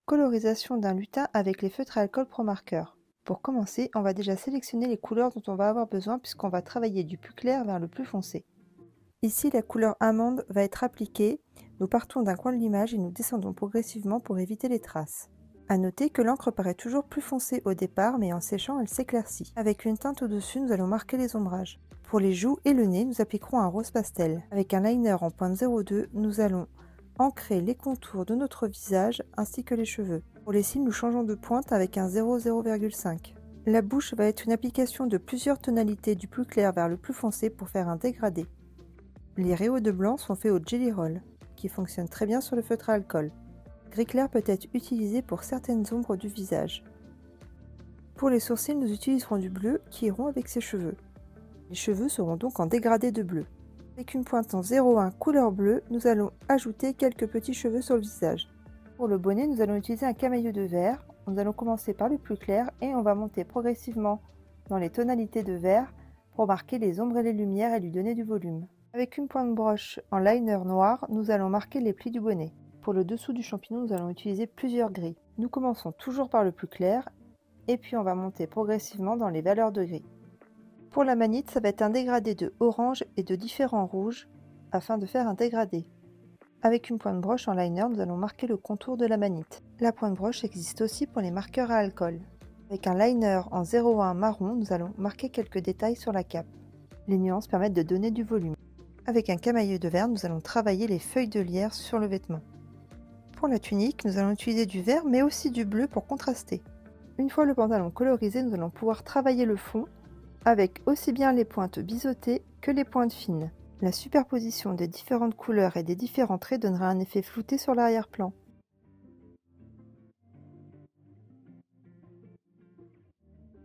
Colorisation d'un lutin avec les feutres à alcool Pro Marker. Pour commencer, on va déjà sélectionner les couleurs dont on va avoir besoin puisqu'on va travailler du plus clair vers le plus foncé. Ici, la couleur amande va être appliquée. Nous partons d'un coin de l'image et nous descendons progressivement pour éviter les traces. A noter que l'encre paraît toujours plus foncée au départ, mais en séchant, elle s'éclaircit. Avec une teinte au-dessus, nous allons marquer les ombrages. Pour les joues et le nez, nous appliquerons un rose pastel. Avec un liner en pointe 02, nous allons ancrer les contours de notre visage ainsi que les cheveux. Pour les cils, nous changeons de pointe avec un 0,5. La bouche va être une application de plusieurs tonalités du plus clair vers le plus foncé pour faire un dégradé. Les rayons de blanc sont faits au Jelly Roll, qui fonctionne très bien sur le feutre à alcool. Gris clair peut être utilisé pour certaines ombres du visage. Pour les sourcils, nous utiliserons du bleu qui iront avec ses cheveux. Les cheveux seront donc en dégradé de bleu. Avec une pointe en 0,1 couleur bleue, nous allons ajouter quelques petits cheveux sur le visage. Pour le bonnet, nous allons utiliser un camailleux de vert. Nous allons commencer par le plus clair et on va monter progressivement dans les tonalités de vert pour marquer les ombres et les lumières et lui donner du volume. Avec une pointe broche en liner noir, nous allons marquer les plis du bonnet. Pour le dessous du champignon, nous allons utiliser plusieurs gris. Nous commençons toujours par le plus clair et puis on va monter progressivement dans les valeurs de gris. Pour la manite, ça va être un dégradé de orange et de différents rouges afin de faire un dégradé. Avec une pointe broche en liner, nous allons marquer le contour de la manite. La pointe broche existe aussi pour les marqueurs à alcool. Avec un liner en 0,1 marron, nous allons marquer quelques détails sur la cape. Les nuances permettent de donner du volume. Avec un camailleux de vert, nous allons travailler les feuilles de lierre sur le vêtement. Pour la tunique, nous allons utiliser du vert mais aussi du bleu pour contraster. Une fois le pantalon colorisé, nous allons pouvoir travailler le fond avec aussi bien les pointes biseautées que les pointes fines. La superposition des différentes couleurs et des différents traits donnera un effet flouté sur l'arrière-plan.